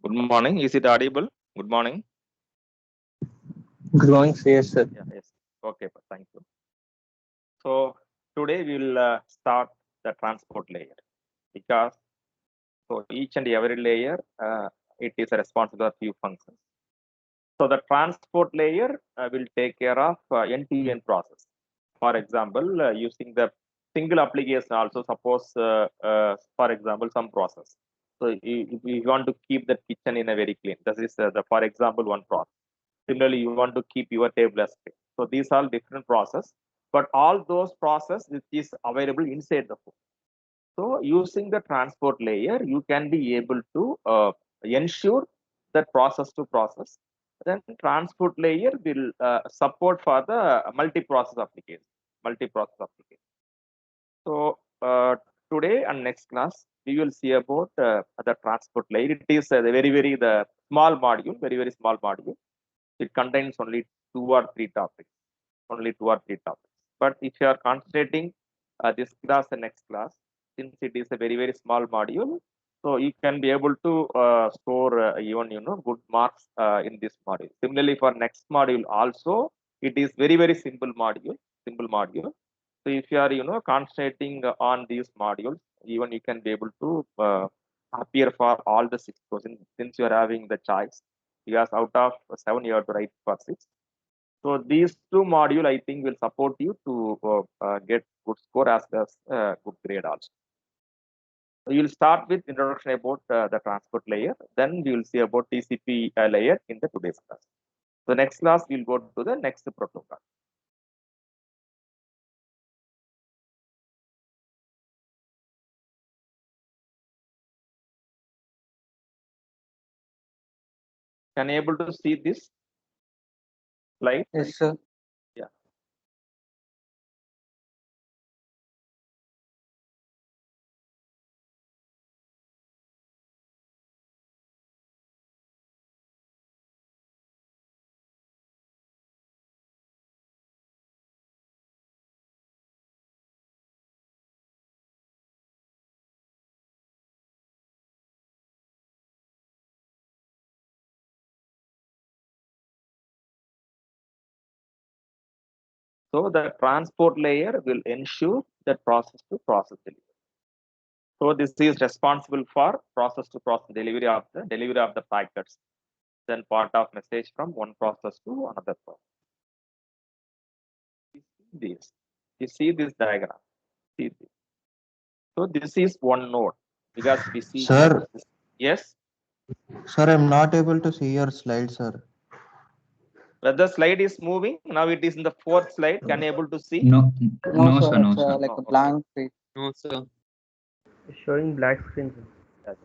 Good morning. Is it audible? Good morning. Good morning, yes, sir. Yeah, yes. Okay, thank you. So today we will start the transport layer because so each and every layer it is responsible for few functions. So the transport layer will take care of end-to-end process. For example, using the single application also suppose for example some process. So if you want to keep the kitchen in a very clean, this is the for example one process. Similarly, you want to keep your table as clean. So these are different process, but all those process which is available inside the phone. So using the transport layer, you can be able to ensure that process to process. Then transport layer will support for the multi-process application. Multi-process application. So today and next class, we will see about the transport layer. It is very the small module, very small module. It contains only 2 or 3 topics, only 2 or 3 topics. But if you are concentrating this class and next class, since it is a very small module, so you can be able to score even good marks in this module. Similarly, for next module also, it is very simple module, simple module. So if you are concentrating on these modules, even you can be able to appear for all the 6 questions since you are having the choice. Because out of 7 you have to write for 6. So these 2 modules I think will support you to get good score as well as good grade also. So you'll start with introduction about the transport layer. Then we will see about TCP layer in the today's class. So next class we'll go to the next protocol. Can you able to see this slide? Yes, sir. Yeah. So the transport layer will ensure that process to process delivery. So this is responsible for process to process delivery of the packets. Then part of message from one process to another process. This. You see this diagram. See this. So this is one node because we see here. Sir, Yes. sir, I'm not able to see your slide, sir. But the slide is moving. Now it is in the 4th slide. Can you able to see? No, No, no, sir. sir, no, It's sir. like No, a okay. blank page. No, sir. It's showing black screen. Yes.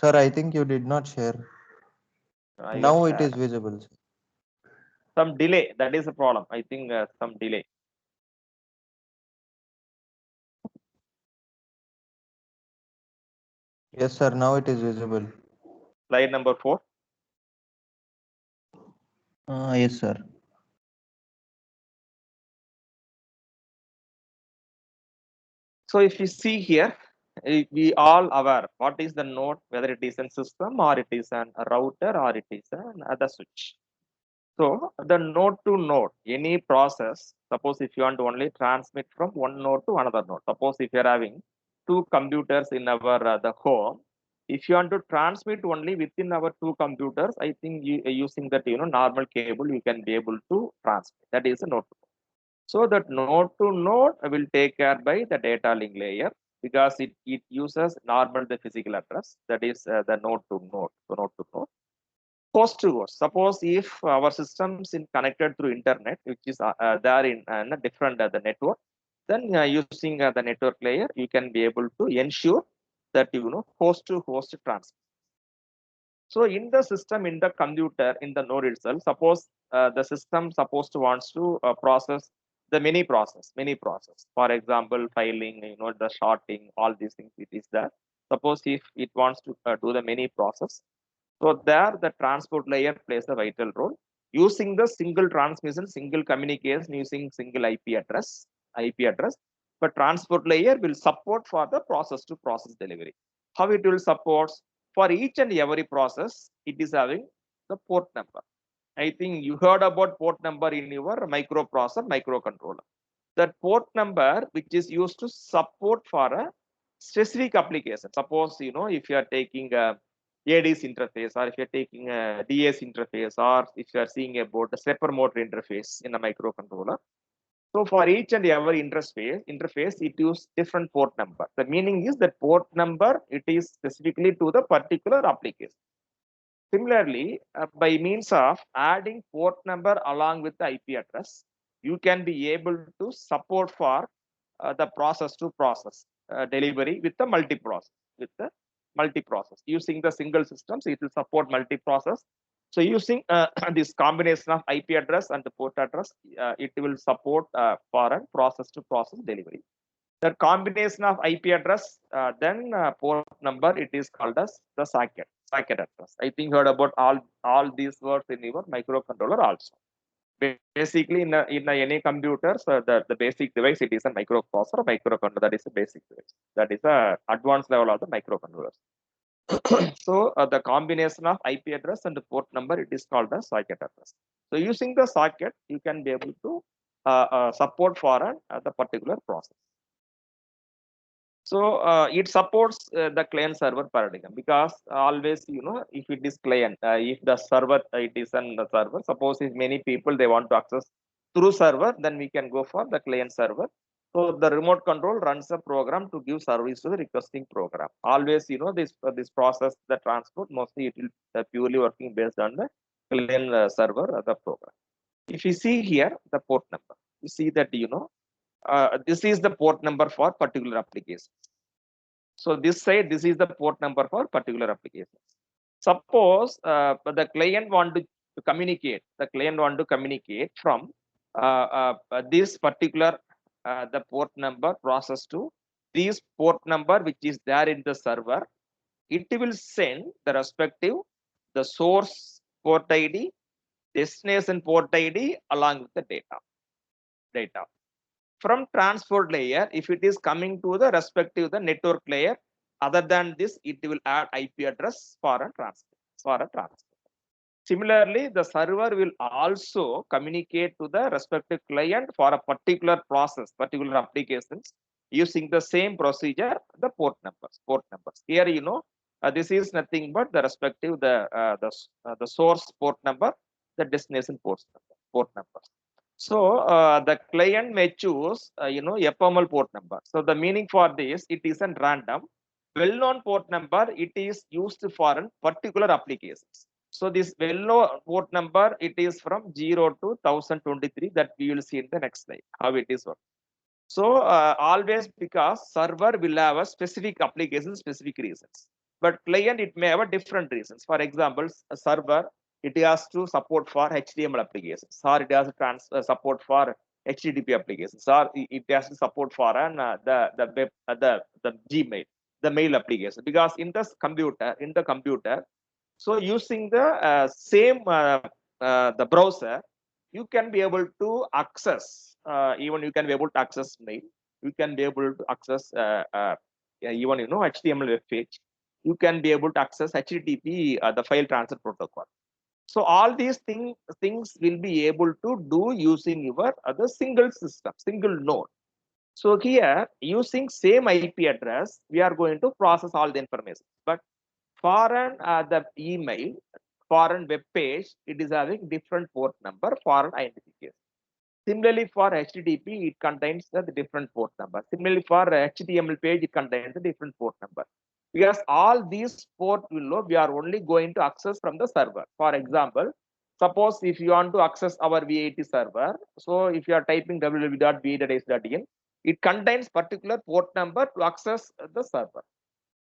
Sir, I think you did not share. I have Now it shared. is visible, sir. Some delay. That is the problem. I think some delay. Yes, sir, now it is visible. Slide number 4. Yes, sir. So if you see here, we all aware what is the node, whether it is a system or it is a router or it is an other switch. So the node to node, any process, suppose if you want to only transmit from one node to another node, suppose if you're having 2 computers in our the home, if you want to transmit only within our 2 computers, I think using that normal cable, you can be able to transmit. That is a node to node. So that node to node will take care by the data link layer because it uses normal the physical address, that is the node to node, so node to node. Host to host. Suppose if our systems is connected through internet, which is there in a different the network, then using the network layer, you can be able to ensure that host to host transfer. So in the system, in the computer, in the node itself, suppose the system supposed to wants to process the many process. For example, filing, the sorting, all these things it is there. Suppose if it wants to do the many process, so there the transport layer plays a vital role. Using the single transmission, single communication, using single IP address, but transport layer will support for the process to process delivery. How it will support? for each and every process, it is having the port number. I think you heard about port number in your microprocessor, microcontroller. That port number, which is used to support for a specific application. Suppose, if you are taking a ADC interface, or if you're taking a DS interface, or if you are seeing about the stepper motor interface in a microcontroller. So for each and every interface, it uses different port number. The meaning is that port number, it is specifically to the particular application. Similarly, by means of adding port number along with the IP address, you can be able to support for the process to process delivery with the multi-process. Using the single systems, it will support multi-process. So using this combination of IP address and the port address, it will support for a process to process delivery. The combination of IP address, then port number, it is called as the socket address. I think you heard about all these words in your microcontroller also. Basically, in any computers, the basic device, it is a microprocessor or microcontroller. That is a basic device. That is a advanced level of the microcontrollers. So the combination of IP address and the port number, it is called as socket address. So using the socket, you can be able to support for the particular process. So it supports the client server paradigm, because always, if it is client, if the server, it is on the server. Suppose if many people they want to access through server, then we can go for the client server. So the remote control runs a program to give service to the requesting program. Always, this process, the transport, mostly it will purely working based on the client server the program. If you see here the port number, you see that this is the port number for particular applications. So this is the port number for particular applications. Suppose the client want to communicate. The client want to communicate from this particular the port number process to this port number which is there in the server. It will send the respective the source port ID, destination port ID along with the data. From transport layer, if it is coming to the respective the network layer, other than this, it will add IP address for a transfer. Similarly, the server will also communicate to the respective client for a particular process, particular applications, using the same procedure, the port numbers. Here, this is nothing but the respective the source port number, the destination port numbers. So the client may choose, FML port number. So the meaning for this, it isn't random. Well-known port number, it is used for particular applications. So this well-known port number, it is from 0 to 1023 that we will see in the next slide, how it is working. So always, because server will have a specific application, specific reasons. But client, it may have a different reasons. For example, a server, it has to support for HTML applications, or it has to support for HTTP applications, or it has to support for the web, the Gmail, the mail application. Because in the computer, so using the same the browser, you can be able to access even you can be able to access mail. You can be able to access even HTML web page. You can be able to access HTTP, the file transfer protocol. So all these things will be able to do using your other single system, single node. So here, using same IP address, we are going to process all the information. But for the email, for a web page, it is having different port number for an identification. Similarly, for HTTP, it contains the different port number. Similarly, for HTML page, it contains a different port number. Because all these port we are only going to access from the server. For example, suppose if you want to access our V80 server, so if you are typing www.v8.is.in, it contains particular port number to access the server.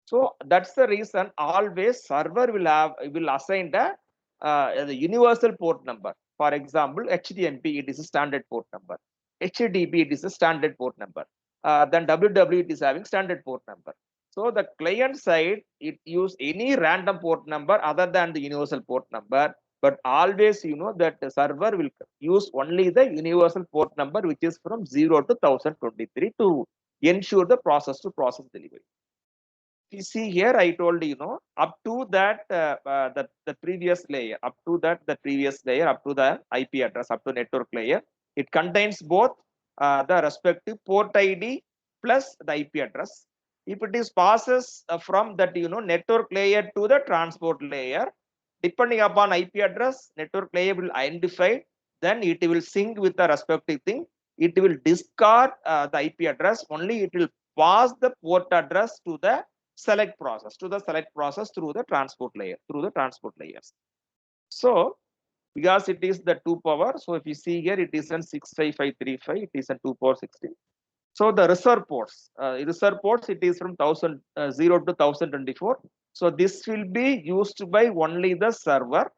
So that's the reason always server will assign the universal port number. For example, HTMP, it is a standard port number. HTTP, it is a standard port number. Then WW, it is having standard port number. So the client side, it use any random port number other than the universal port number. But always, that the server will use only the universal port number, which is from 0 to 1023 to ensure the process to process delivery. you see here, I told you, up to that the previous layer, up to the IP address, up to network layer, it contains both the respective port ID plus the IP address. If it is passes from that network layer to the transport layer, depending upon IP address, network layer will identify. Then it will sync with the respective thing. It will discard the IP address. Only it will pass the port address to the select process through the transport layers. So because it is the 2 power, so if you see here, it is on 65535, it is on 2 power 16. So the reserve ports, it is from 0 to 1024. So this will be used by only the server.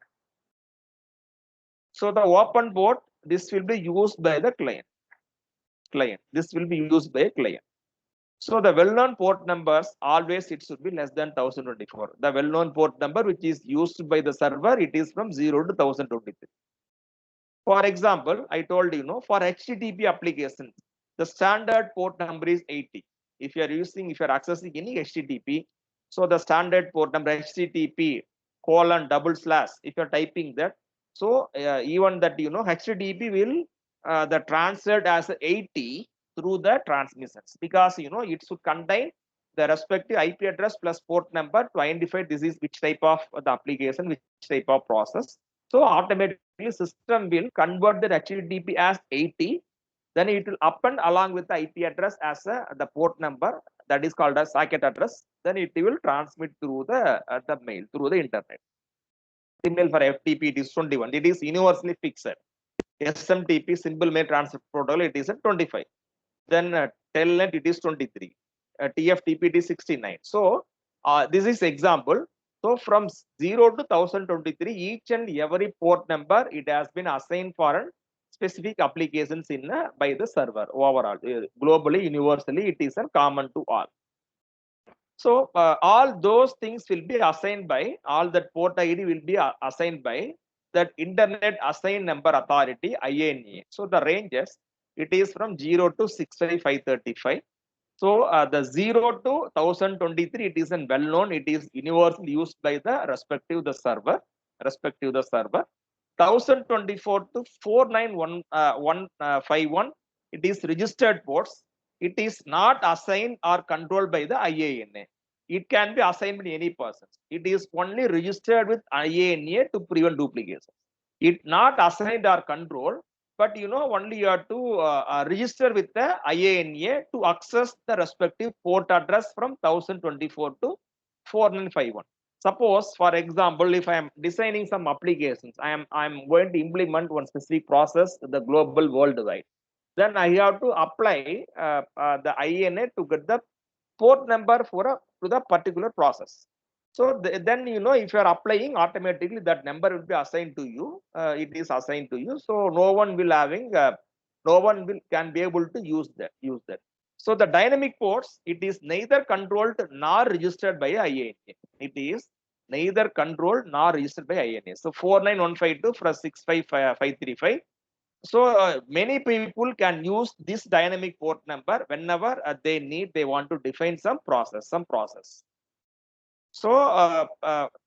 So the open port, this will be used by the client. This will be used by a client. So the well-known port numbers, always it should be less than 1024. The well-known port number which is used by the server, it is from 0 to 1023. For example, I told for HTTP applications, the standard port number is 80. If you are accessing any HTTP, so the standard port number HTTP : // if you are typing that, so even that HTTP will the translate as 80 through the transmissions, because it should contain the respective IP address plus port number to identify this is which type of the application, which type of process. So automatically system will convert the HTTP as 80, then it will append along with the IP address as the port number, that is called as socket address. Then it will transmit through the mail, through the internet. Email for FTP, it is 21. It is universally fixed. SMTP, simple mail transfer protocol, it is at 25. Then Telnet, it is 23. TFTP, it is 69. So this is example. So from 0 to 1023, each and every port number, it has been assigned for specific applications in by the server overall. Globally, universally, it is common to all. So all those things will be assigned by, all that port ID will be assigned by that Internet Assigned Number Authority, IANA. So the ranges, it is from 0 to 65535. So the 0 to 1023, it is well known. It is universally used by the respective server. 1024 to 49151, it is registered ports. It is not assigned or controlled by the IANA. It can be assigned by any person. It is only registered with IANA to prevent duplication. It not assigned or controlled, but only you have to register with the IANA to access the respective port address from 1024 to 4951. Suppose, for example, if I am designing some applications, I am going to implement one specific process the global worldwide. Then I have to apply the IANA to get the port number to the particular process. So then if you are applying, automatically that number will be assigned to you. It is assigned to you. So no one can be able to use that. So the dynamic ports, it is neither controlled nor registered by IANA. It is neither controlled nor registered by IANA. So 49152 for 65535. So many people can use this dynamic port number whenever they want to define some process. So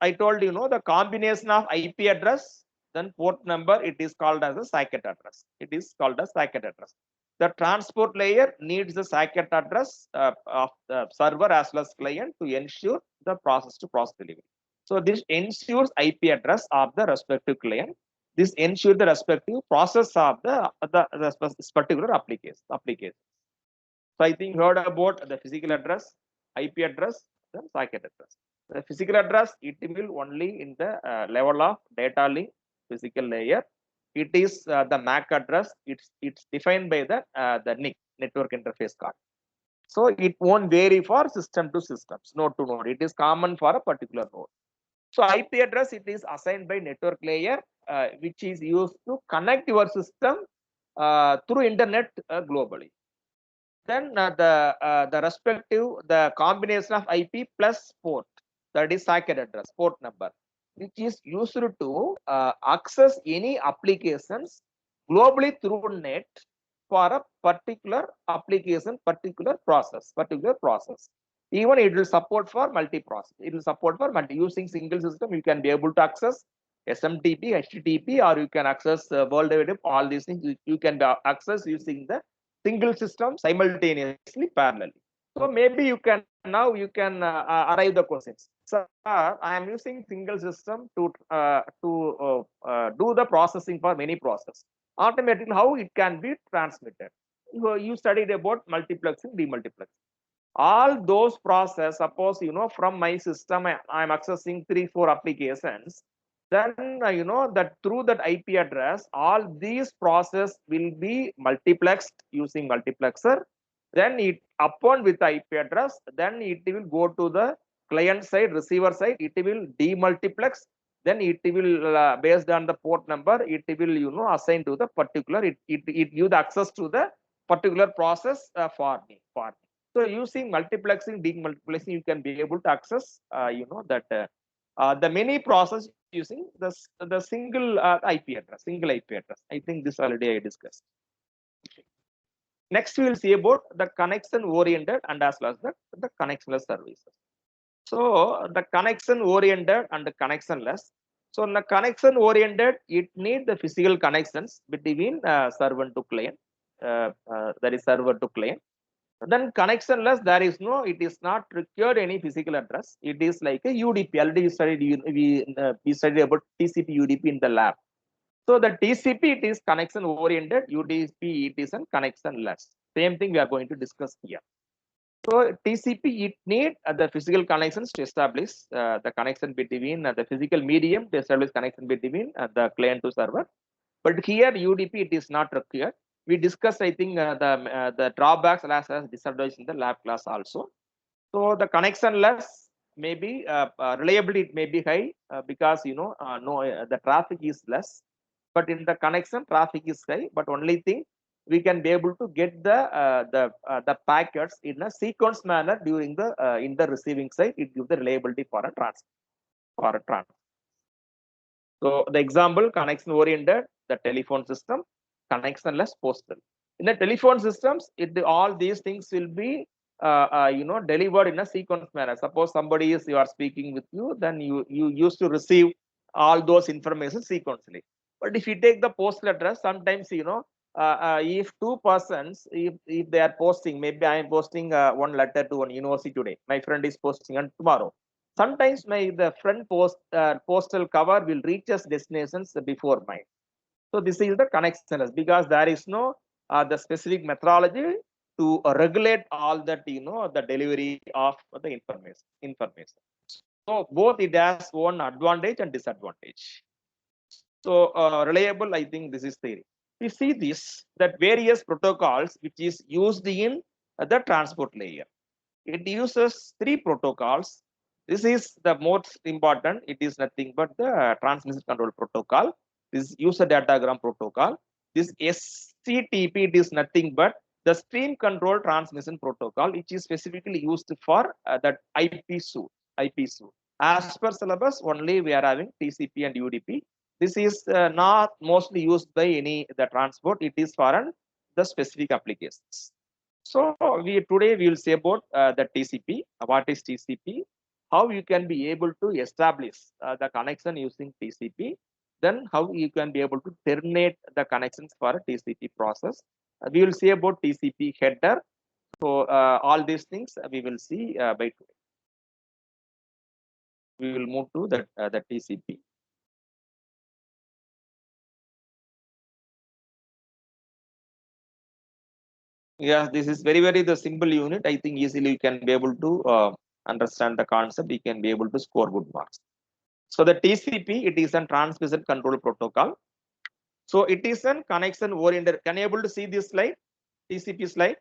I told the combination of IP address, then port number, it is called as a socket address. The transport layer needs the socket address of the server as well as client to ensure the process to process delivery. So this ensures IP address of the respective client. This ensures the respective process of the particular application. So I think you heard about the physical address, IP address, then socket address. The physical address, it will only in the level of data link physical layer. It is the MAC address. It's defined by the NIC, network interface card. So it won't vary for system to systems, node to node. It is common for a particular node. So IP address, it is assigned by network layer, which is used to connect your system through internet globally. Then the respective, the combination of IP plus port, that is socket address, port number, which is used to access any applications globally through net for a particular application, particular process. Even it will support for multi-process. It will support for using single system. You can be able to access SMTP, HTTP, or you can access World Wide Web. All these things you can access using the single system simultaneously, parallelly. So maybe you can arrive the questions. Sir, I am using single system to do the processing for many processes. Automatically, how it can be transmitted? You studied about multiplexing, demultiplexing. All those process, suppose from my system I am accessing 3-4 applications, then that through that IP address all these process will be multiplexed using multiplexer. Then it upon with the IP address, then it will go to the client side, receiver side, it will demultiplex. Then it will based on the port number, it will assign to the particular, it give the access to the particular process for me. So using multiplexing, demultiplexing, you can be able to access, the many process using the single IP address, I think this already I discussed. Next, we will see about the connection oriented and as well as the connectionless services. So the connection oriented and the connectionless. So in the connection oriented, it needs the physical connections between server to client, that is server to client. Then connectionless, there is no, it is not required any physical address. It is like a UDP. Already we studied about TCP UDP in the lab. So the TCP, it is connection oriented. UDP, it is a connectionless. Same thing we are going to discuss here. So TCP, it need the physical connections to establish the connection between the physical medium to establish connection between the client to server. But here UDP, it is not required. We discussed, I think, the drawbacks as well as disadvantages in the lab class also. So the connectionless maybe reliability it may be high because the traffic is less. But in the connection, traffic is high. But only thing, we can be able to get the packets in a sequence manner during the in the receiving side. It gives the reliability for a transfer. So the example, connection oriented, the telephone system, connectionless postal. In the telephone systems, all these things will be delivered in a sequence manner. Suppose somebody you are speaking with you, then you used to receive all those information sequentially. But if you take the postal address, sometimes if two persons, if they are posting, maybe I am posting one letter to one university today, my friend is posting on tomorrow. Sometimes the front postal cover will reach us destinations before mine. So this is the connection because there is no the specific methodology to regulate all that the delivery of the information. So both it has one advantage and disadvantage. So reliable, I think this is theory. We see this that various protocols which is used in the transport layer. It uses 3 protocols. This is the most important. It is nothing but the transmission control protocol. This user datagram protocol. This SCTP, it is nothing but the stream control transmission protocol, which is specifically used for that IP suite. As per syllabus, only we are having TCP and UDP. This is not mostly used by the transport. It is for the specific applications. So today we will say about the TCP. What is TCP? How you can be able to establish the connection using TCP. Then how you can be able to terminate the connections for a TCP process. We will see about TCP header. So all these things we will see by today. We will move to the TCP. Yeah, this is very the simple unit. I think easily you can be able to understand the concept. You can be able to score good marks. So the TCP, it is a transmission control protocol. So it is a connection oriented. Can you able to see this slide? TCP slide?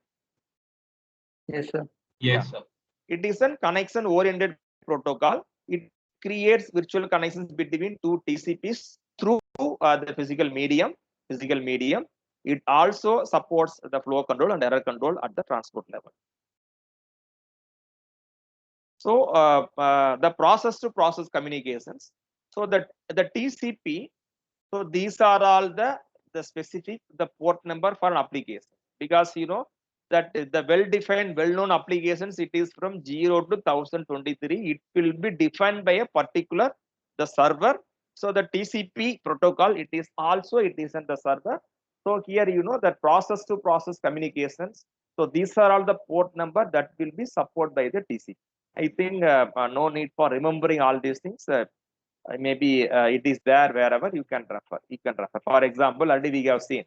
Yes, sir. Yes, sir. It is a connection oriented protocol. It creates virtual connections between two TCPs through the physical medium. It also supports the flow control and error control at the transport level. So the process to process communications. So the TCP, so these are all the specific the port number for an application, because that the well-defined, well-known applications, it is from 0 to 1023. It will be defined by a particular the server. So the TCP protocol, it is in the server. So here the process to process communications. So these are all the port number that will be supported by the TCP. I think no need for remembering all these things. Maybe it is there wherever you can refer. For example, already we have seen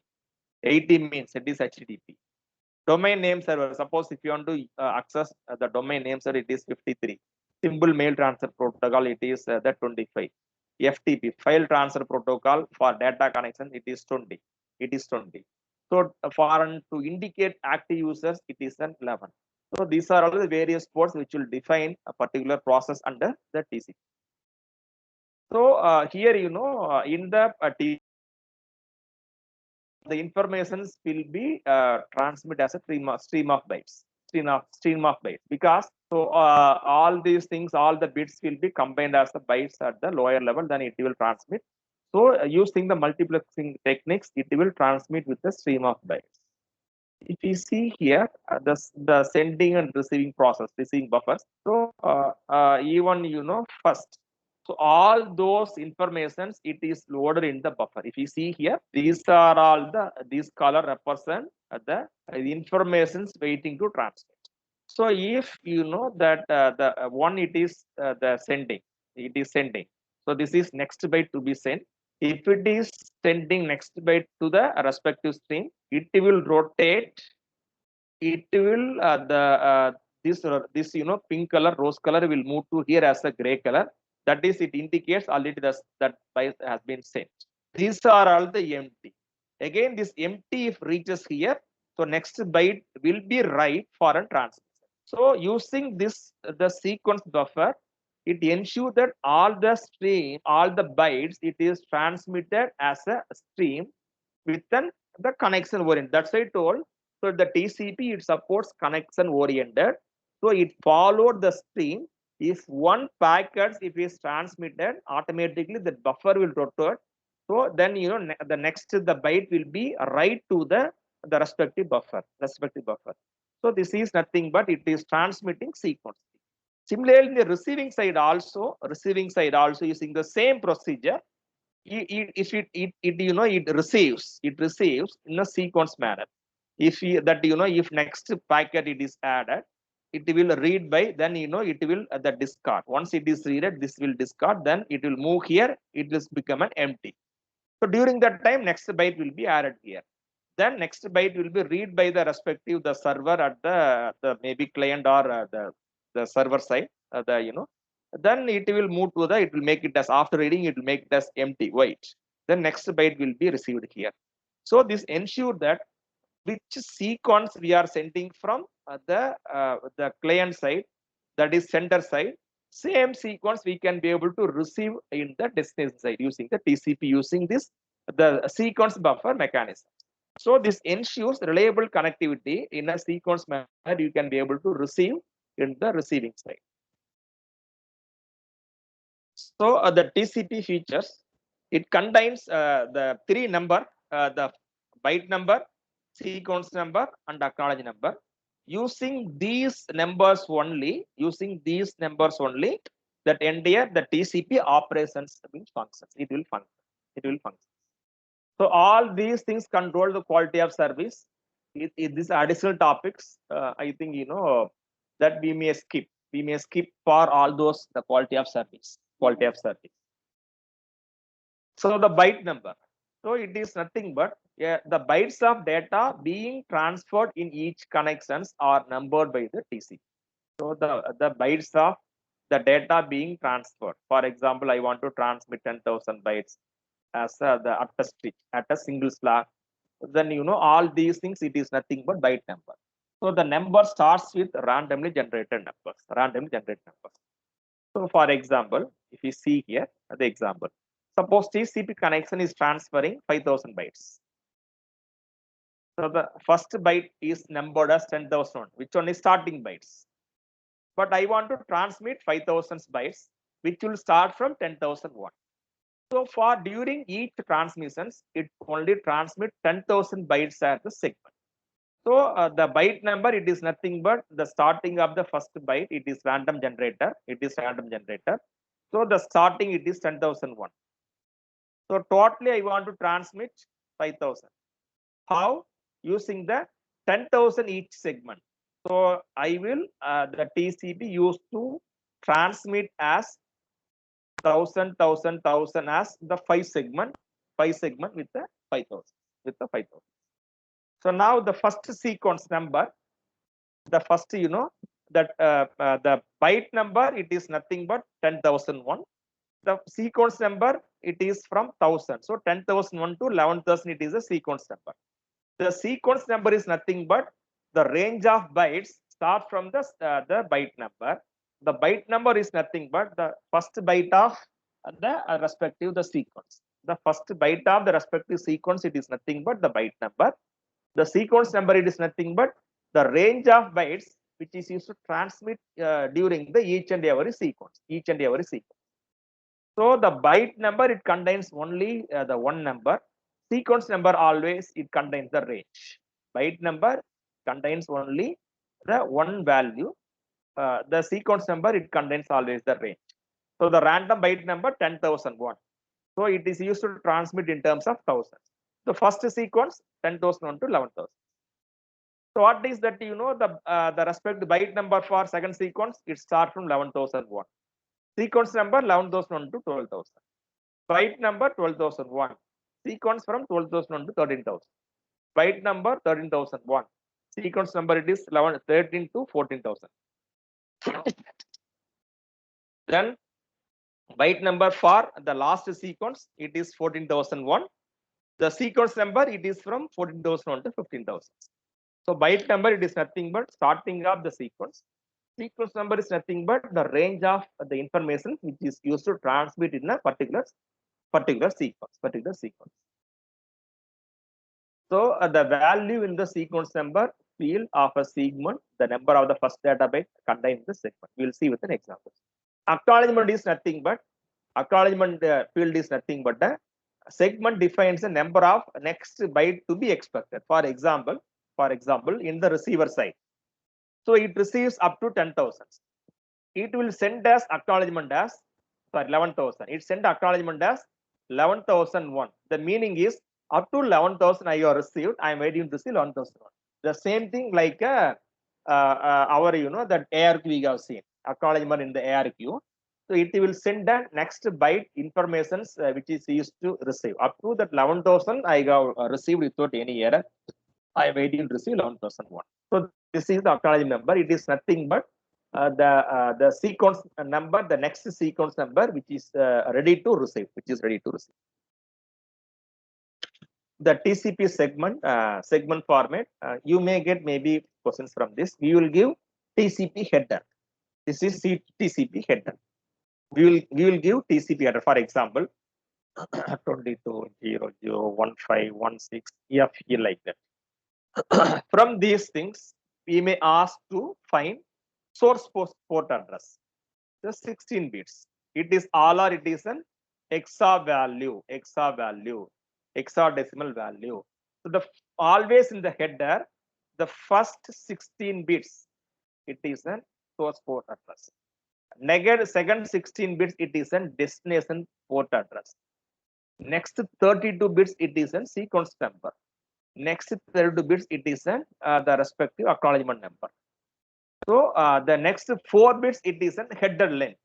80 means it is HTTP. Domain name server. Suppose if you want to access the domain name server, it is 53. Simple mail transfer protocol, it is the 25. FTP, file transfer protocol for data connection, it is 20. So for to indicate active users, it is an 11. So these are all the various ports which will define a particular process under the TCP. So here in the the informations will be transmitted as a stream of bytes, because so all these things, all the bits will be combined as the bytes at the lower level, then it will transmit. So using the multiplexing techniques, it will transmit with the stream of bytes. If you see here, the sending and receiving process, receiving buffers. So even first. So all those informations, it is loaded in the buffer. If you see here, these are all these color represent the informations waiting to transmit. So if you know that the one, it is the sending, So this is next byte to be sent. If it is sending next byte to the respective stream, it will rotate. It will this pink color, rose color will move to here as a gray color. That is, it indicates already that byte has been sent. These are all the empty. Again, this empty if reaches here, so next byte will be write for a transmission. So using this the sequence buffer, it ensures that all the bytes, it is transmitted as a stream within the connection oriented. That's why I told. So the TCP, it supports connection oriented. So it followed the stream. If one packet if is transmitted, automatically the buffer will rotate. So then the next the byte will be right to the respective buffer. So this is nothing but it is transmitting sequence. Similarly, the receiving side also using the same procedure. If it receives in a sequence manner. If if next packet it is added, it will read by, then it will the discard. Once it is read, this will discard, then it will move here, it will become an empty. So during that time, next byte will be added here. Then next byte will be read by the respective the server at the maybe client or the server side. Then it will move to it will make it as, after reading, it will make it as empty white. Then next byte will be received here. So this ensure that which sequence we are sending from the client side, that is sender side, same sequence we can be able to receive in the destination side using the TCP, using this the sequence buffer mechanism. So this ensures reliable connectivity in a sequence manner. You can be able to receive in the receiving side. So the TCP features, it contains the three number, the byte number, sequence number, and acknowledge number. Using these numbers only, that entire the TCP operations functions. It will function. So all these things control the quality of service. These additional topics, I think that we may skip. For all those the quality of service. So the byte number. So it is nothing but the bytes of data being transferred in each connections are numbered by the TCP. So the bytes of the data being transferred. For example, I want to transmit 10,000 bytes as at a single slot. Then all these things, it is nothing but byte number. So the number starts with randomly generated numbers. So for example, if you see here the example, suppose TCP connection is transferring 5,000 bytes. So the first byte is numbered as 10,001, which one is starting bytes. But I want to transmit 5,000 bytes, which will start from 10,001. So for during each transmissions, it only transmit 10,000 bytes at the segment. So the byte number, it is nothing but the starting of the first byte. It is random generator. It is random generator. So the starting, it is 10,001. So totally I want to transmit 5,000. How? Using the 10,000 each segment. So I will the TCP used to transmit as 1,000, 1,000, 1,000 as the 5 segment with the 5,000 with the 5,000. So now the first sequence number, the first that the byte number, it is nothing but 10,001. The sequence number, it is from 1,000. So 10,001 to 11,000, it is a sequence number. The sequence number is nothing but the range of bytes start from the byte number. The byte number is nothing but the first byte of the respective the sequence. The first byte of the respective sequence, it is nothing but the byte number. The sequence number, it is nothing but the range of bytes which is used to transmit during the each and every sequence. So the byte number, it contains only the one number. Sequence number, always it contains the range. Byte number contains only the one value. The sequence number, it contains always the range. So the random byte number 10,001. So it is used to transmit in terms of thousands. The first sequence 10,001 to 11,000. So what is that? The respective byte number for second sequence, it starts from 11,001. Sequence number 11,001 to 12,000. Byte number 12,001. Sequence from 12,001 to 13,000. Byte number 13,001. Sequence number, it is 13 to 14,000. Then byte number for the last sequence, it is 14,001. The sequence number, it is from 14,001 to 15,000. So byte number, it is nothing but starting of the sequence. Sequence number is nothing but the range of the information which is used to transmit in a particular sequence. So the value in the sequence number field of a segment, the number of the first data byte contained in the segment. We will see with an example. Acknowledgement is nothing but acknowledgement field is nothing but a segment defines the number of next byte to be expected. For example, in the receiver side, so it receives up to 10,000. It will send us acknowledgement as 11,000. It send acknowledgement as 11,001. The meaning is up to 11,000 I have received. I am waiting to receive 11,001. The same thing like our that ARQ we have seen acknowledgement in the ARQ. So it will send the next byte informations which is used to receive. Up to that 11,000 I have received without any error. I am waiting to receive 11,001. So this is the acknowledgement number. It is nothing but the sequence number, the next sequence number which is ready to receive, The TCP segment format. You may get maybe questions from this. We will give TCP header. This is TCP header. We will give TCP header. For example, 22.00.15.16 FE like that. From these things, we may ask to find source port address. Just 16 bits. It is all or it is an hexadecimal value. So always in the header, the first 16 bits, it is an source port address. Second 16 bits, it is a destination port address. Next 32 bits, it is a sequence number. Next 32 bits, it is the respective acknowledgement number. So the next 4 bits, it is a header length.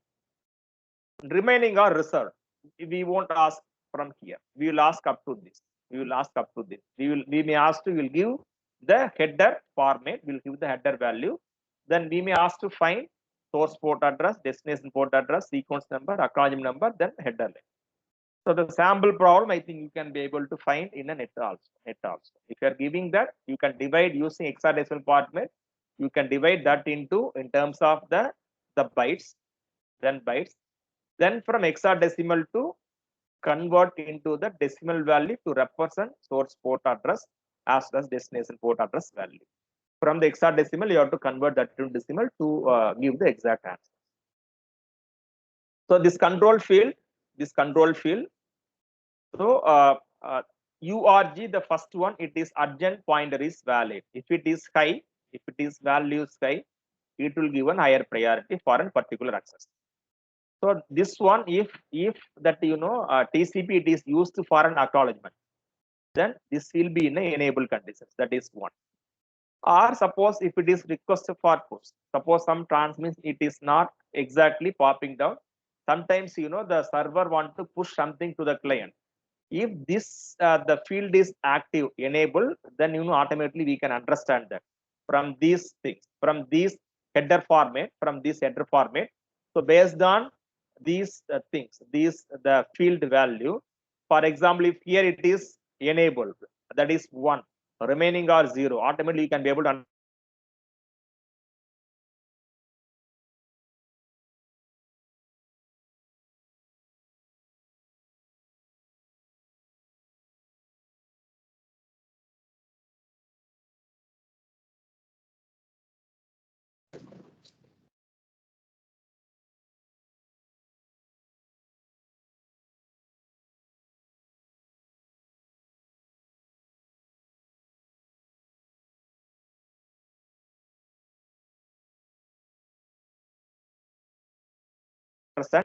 Remaining are reserved. We won't ask from here. We will ask up to this. We may ask to, we will give the header format. We will give the header value. Then we may ask to find source port address, destination port address, sequence number, acknowledgement number, then header length. So the sample problem, I think you can be able to find in a net also. If you are giving that, you can divide using hexadecimal format. You can divide that into in terms of the bytes, then bytes. Then from hexadecimal to convert into the decimal value to represent source port address as well as destination port address value. From the hexadecimal, you have to convert that to decimal to give the exact answer. So this control field. So URG, the first one, it is urgent pointer is valid. If it is high, if it is value is high, it will give a higher priority for a particular access. So this one, if that TCP it is used for an acknowledgement, then this will be in a enable conditions. That is one. Or suppose if it is requested for push, suppose some transmits it is not exactly popping down. Sometimes the server want to push something to the client. If this the field is active enable, then automatically we can understand that from these things, from these header format, So based on these things, the field value. For example, if here it is enabled, that is 1, remaining are 0, automatically you can be able to understand.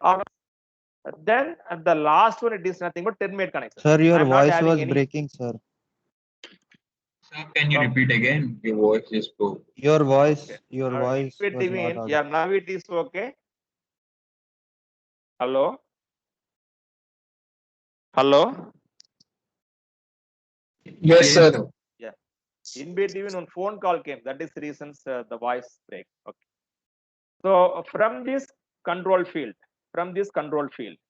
Or then the last one, it is nothing but terminate connection. Sir, your I'm not voice having was any. breaking, sir. Sir, can you repeat again? Your voice is poor. Your voice, Okay. your voice was not audible. Yeah, now it is okay. Hello. Hello. Yes, sir. Yeah. In between, one phone call came. That is the reasons the voice break. Okay. So from this control field,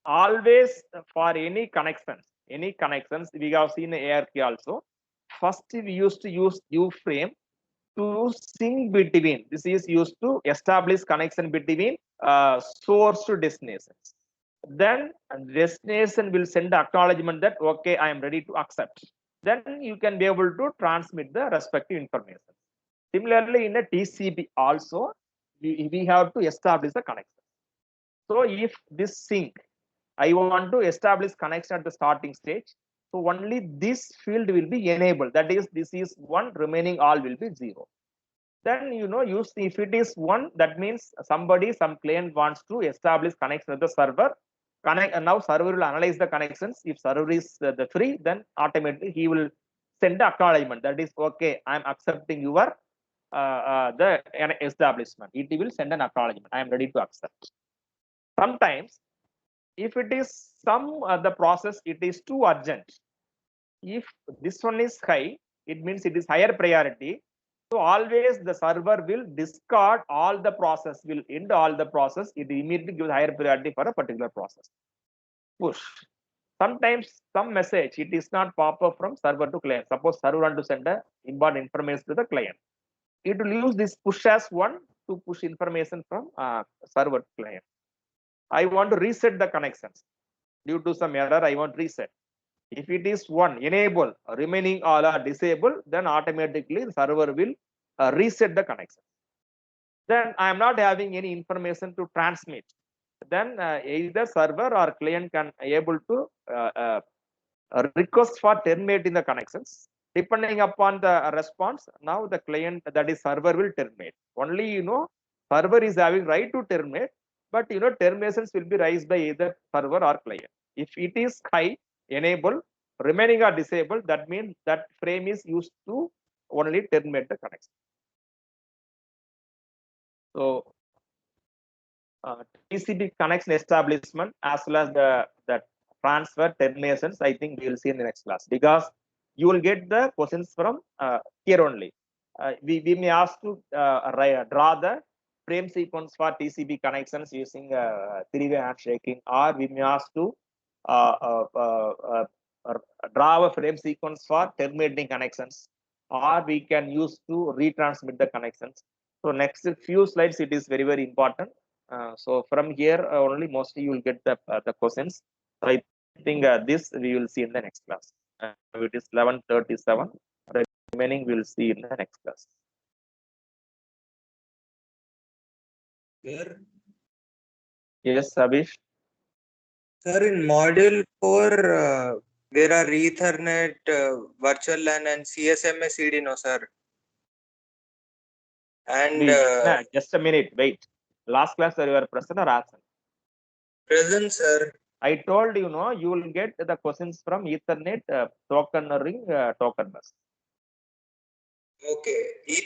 always for any connections, we have seen ARK also. First, we used to use UFrame to sync between. This is used to establish connection between source to destinations. Then destination will send the acknowledgement that okay, I am ready to accept. Then you can be able to transmit the respective information. Similarly, in a TCP also, we have to establish the connection. So if this sync, I want to establish connection at the starting stage, so only this field will be enabled. That is, this is 1, remaining all will be 0. Then use if it is 1, that means some client wants to establish connection with the server. And now server will analyze the connections. If server is the free, then automatically he will send the acknowledgement. That is okay, I am accepting your the establishment. It will send an acknowledgement. I am ready to accept. Sometimes, if it is some the process, it is too urgent. If this one is high, it means it is higher priority. So always the server will discard all the process, will end all the process. It immediately gives higher priority for a particular process. Push. Sometimes some message, it is not pop up from server to client. Suppose server want to send a important information to the client. It will use this push as 1 to push information from server to client. I want to reset the connections. Due to some error, I want to reset. If it is 1, enable, remaining all are disabled, then automatically the server will reset the connection. Then I am not having any information to transmit. Then either server or client can able to request for terminating the connections. Depending upon the response, now the client, that is server, will terminate. Only server is having right to terminate, but terminations will be raised by either server or client. If it is high, enable, remaining are disabled, that means that frame is used to only terminate the connection. So TCP connection establishment as well as the transfer terminations, I think we will see in the next class, because you will get the questions from here only. We may ask to draw the frame sequence for TCP connections using three-way handshaking, or we may ask to draw a frame sequence for terminating connections, or we can use to retransmit the connections. So next few slides, it is very, very important. So from here only mostly you will get the questions. So I think this we will see in the next class. It is 11:37. Remaining we will see in the next class. Sir, Yes, Abhish. sir, in module 4, There are Ethernet, virtual LAN, and CSMA CD, no, sir. And Nah, just a minute, wait. Last class you were present or absent? present, sir. I told you, no, you will get the questions from Ethernet, token ring, token bus. Okay. Ethernet